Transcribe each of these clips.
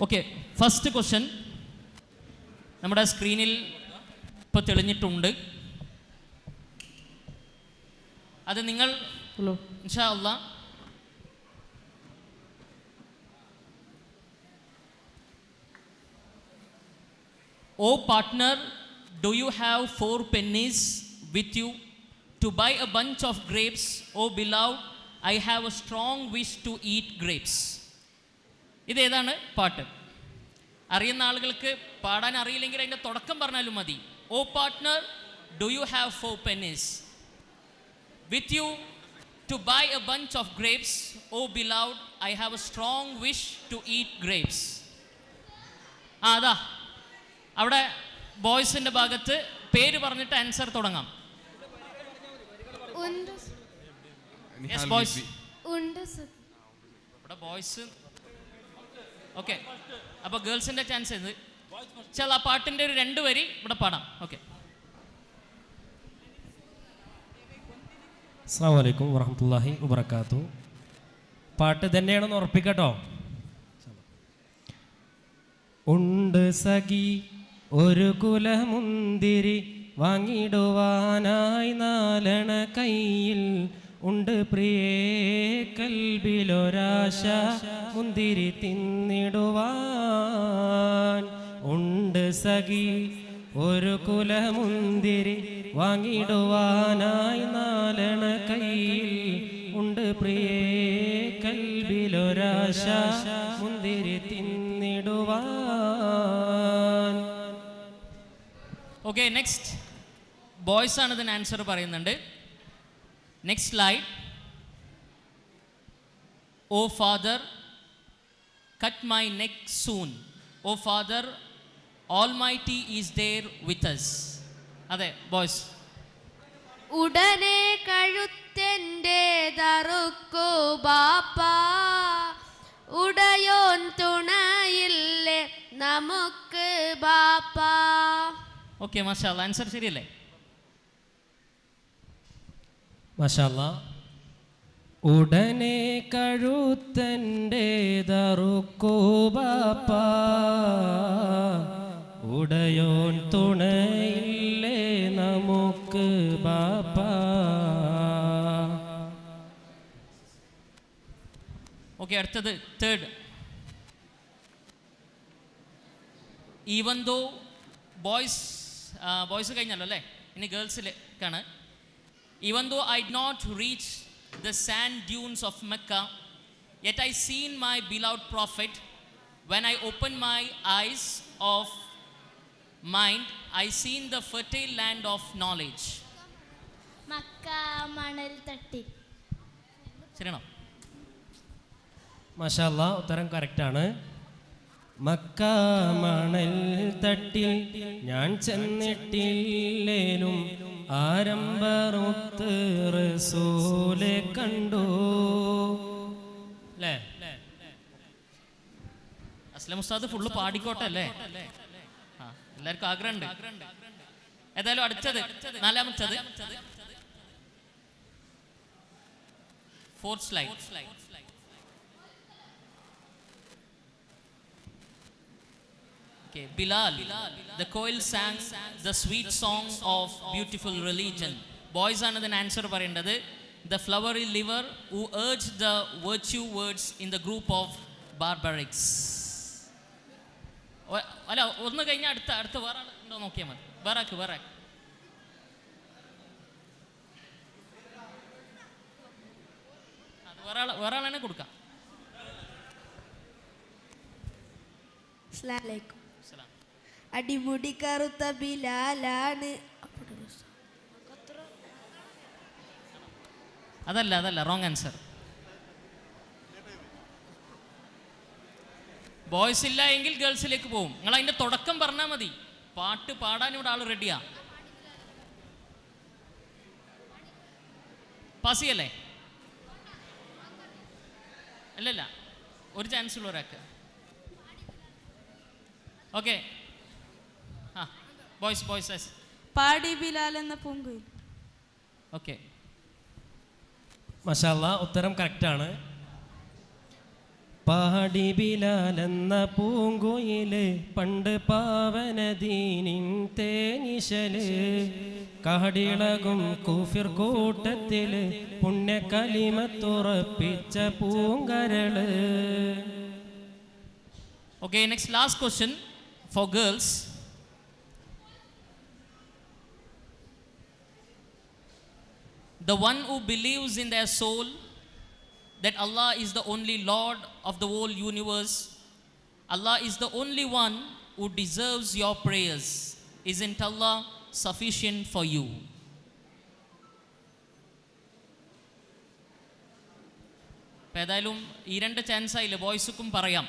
Okay, first question നമ്മുടെ സ്ക്രീനിൽ ഇപ്പോൾ തെളിഞ്ഞിട്ടുണ്ട്. അത് നിങ്ങൾ ഇൻഷാ അല്ലാഹ് "O partner, do you have 4 pennies with you to buy a bunch of grapes? O beloved, I have a strong wish to eat grapes." ഇതേതാണ് പാട്ട്? അറിയുന്ന ആളുകൾക്ക് പാടാൻ അറിയില്ലെങ്കിൽ അതിൻ്റെ തുടക്കം പറഞ്ഞാലും മതി. "O partner, do you have 4 pennies with you to buy a bunch of grapes? O beloved, I have a strong wish to eat grapes." അതാ അവിടെ ബോയ്സിൻ്റെ ഭാഗത്ത് പേര് പറഞ്ഞിട്ട് ആൻസർ തുടങ്ങാം. ഇവിടെ ബോയ്സ്. ഓക്കെ, അപ്പോൾ ഗേൾസിൻ്റെ ചാൻസ് ഇത്. ചില ആ പാട്ടിൻ്റെ ഒരു 2 വരി ഇവിടെ പാടാം. ഓക്കെ. അസ്സലാമു അലൈക്കും വറഹ്മത്തുള്ളാഹി വബറകാതുഹു. പാട്ട് തന്നെയാണെന്ന് ഉറപ്പിക്കട്ടോ. ഉണ്ട് സഖി ഒരു കുലമുന്തിരി വാങ്ങിടുവാനായി 4 കയ്യിൽ, ഉണ്ട് പ്രിയേ കൽബിലൊരാശ മുന്തിരി തിന്നിടുവാൻ. ഉണ്ട് സഖി ഒരു കുലമുന്തിരി വാങ്ങിടുവാനായി 4 കയ്യിൽ, ഉണ്ട് പ്രിയേ കൽബിലൊരാശ മുന്തിരി തിന്നിടുവാൻ. ഓക്കെ, നെക്സ്റ്റ് ബോയ്സ് ആണ് ഇതിന് ആൻസർ പറയുന്നുണ്ട്. Next line: "O Father, cut my neck soon. O Father, Almighty is there with us." അതെ ബോയ്സ്. ഉടനെ കഴുത്തെൻ്റെ തറുക്കു ബാപ്പാ, ഉടയോൻ തുണയില്ലേ നമുക്ക് ബാപ്പാ. ഓക്കെ, മാഷാ അല്ലാ, ആൻസർ ശരിയല്ലേ? മാഷാ അല്ലാ. ഉടനെ കഴുത്തൻ്റെ തറുക്കു ബാപ്പാ, ഉടയോൻ തുണയില്ലേ നമുക്ക് ബാപ്പാ. ഓക്കെ, അടുത്തത് തേർഡ്. "Even though ബോയ്സ് കഴിഞ്ഞല്ലോ അല്ലേ, ഇനി ഗേൾസിലേക്കാണ്. "Even though I did not reach the sand dunes of Mecca, yet I seen my beloved prophet. When I opened my eyes of mind, I seen the fertile land of knowledge." Mecca മണൽ തട്ടി. ശരിയാണോ? മാഷാ അല്ലാ, ഉത്തരം കറക്റ്റാണ്. Mecca മണൽ തട്ടിൽ ഞാൻ ചെന്നിട്ടില്ലേലും ആരംഭറുത്ത് റസൂലെ കണ്ടു. അല്ലേ? അസ്ലം ഉസ്താദ് ഫുള്ള് പാടിക്കോട്ടെ അല്ലേ? ആ, എല്ലാവർക്കും ആഗ്രഹമുണ്ട്. ഏതായാലും അടുത്തത് 4ാമത്തത് 4th slide. Okay, Bilal, the Koil sang the sweet song of beautiful religion. Boys ആണ് ഇതിന് ആൻസർ പറയേണ്ടത്. "The flowery liver who urged the virtue words in the group of barbarics." അല്ല, ഒന്ന് കഴിഞ്ഞാൽ അടുത്ത വേറെ ഉണ്ടോ നോക്കിയാൽ മതി. വേറാക്ക് വേറെ ആളെ കൊടുക്കാം. അടിമുടി കറുത്ത ബിലാലാണ്. അതല്ല, റോങ് ആൻസർ. ബോയ്സ് ഇല്ല എങ്കിൽ ഗേൾസിലേക്ക് പോകും. നിങ്ങൾ അതിൻ്റെ തുടക്കം പറഞ്ഞാൽ മതി. പാട്ട് പാടാൻ ഇവിടെ ആൾ റെഡിയാ. പാസ് ചെയ്യല്ലേ? അല്ലല്ല, ഒരു ചാൻസ് ഉള്ള ഒരാൾക്ക്. ഓക്കെ, ആ ബോയ്സ്. പാടി ബിലാൽ എന്ന പൂങ്കുയിൽ. ഓക്കെ, മാഷാ അല്ലാ, ഉത്തരം കറക്റ്റാണ്. പാടി ബിലാലെന്ന പൂങ്കുയില് പണ്ട് പാവനദീനിൻ തേനിശല് കാടിളകും കൂഫിർ കൂട്ടത്തില് പുണ്യകലിമത്തുറപ്പിച്ച പൂങ്കരള്. Okay, next last question for girls. The one who believes in their soul that Allah is the only Lord of the whole universe, Allah is the only one who deserves your prayers. Isn't Allah sufficient for you? ഏതായാലും ഈ രണ്ട് chance ആയില്ലേ, ബോയ്സുക്കും പറയാം.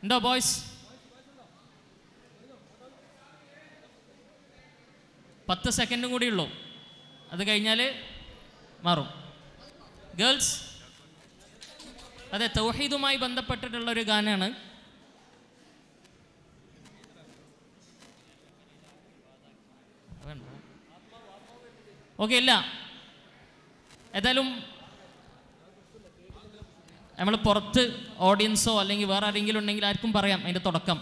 ഉണ്ടോ boys? 10 സെക്കൻഡും കൂടി ഉള്ളൂ, അത് കഴിഞ്ഞാൽ മാറും. ഗേൾസ്, അതെ, തൗഹീദുമായി ബന്ധപ്പെട്ടിട്ടുള്ളൊരു ഗാനാണ്. ഓക്കെ, ഇല്ല, ഏതായാലും നമ്മൾ പുറത്ത് ഓഡിയൻസോ അല്ലെങ്കിൽ വേറെ ആരെങ്കിലും ഉണ്ടെങ്കിൽ ആർക്കും പറയാം അതിൻ്റെ തുടക്കം.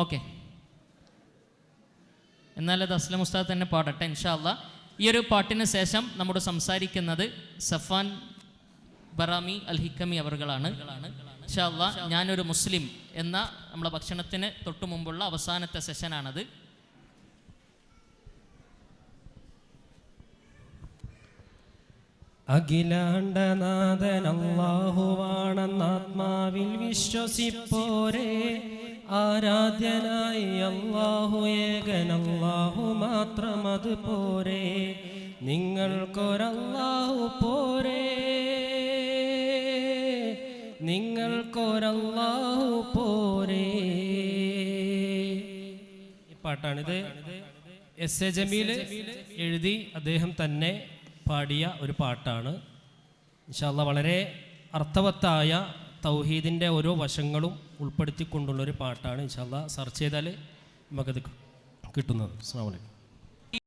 ഓക്കെ, എന്നാലത് അസ്ലം ഉസ്താദ് തന്നെ പാടട്ടെ ഇൻഷാ അല്ലാ. ഈ ഒരു പാട്ടിന് ശേഷം നമ്മോട് സംസാരിക്കുന്നത് സഫാൻ ബറാമി അൽ ഹിക്കമി അവറുകളാണ്. ഇൻഷാ അല്ലാ, ഞാനൊരു മുസ്ലിം എന്ന നമ്മളെ ഭക്ഷണത്തിന് തൊട്ടു മുമ്പുള്ള അവസാനത്തെ സെഷനാണത്. അഖിലാണ്ടനാഥൻ അല്ലാഹുവാണെന്നാത്മാവിൽ വിശ്വസിപ്പോരെ, ആരാധ്യനായി അല്ലാഹു ഏകൻ അല്ലാഹു മാത്രം അത് പോരെ, നിങ്ങൾക്കൊരല്ലാഹു പോരെ, നിങ്ങൾക്കൊരല്ലാഹു പോരെ. ഈ പാട്ടാണിത്. എസ് എ ജമീൽ എഴുതി അദ്ദേഹം തന്നെ പാടിയ ഒരു പാട്ടാണ്. ഇൻഷാ അല്ലാഹ് വളരെ അർത്ഥവത്തായ തൗഹീദിൻ്റെ ഓരോ വശങ്ങളും ഉൾപ്പെടുത്തിക്കൊണ്ടുള്ളൊരു പാട്ടാണ്. ഇൻഷാ അല്ലാഹ് സെർച്ച് ചെയ്താൽ നമുക്കത് കിട്ടുന്നത്. അസ്സലാമു അലൈക്കും.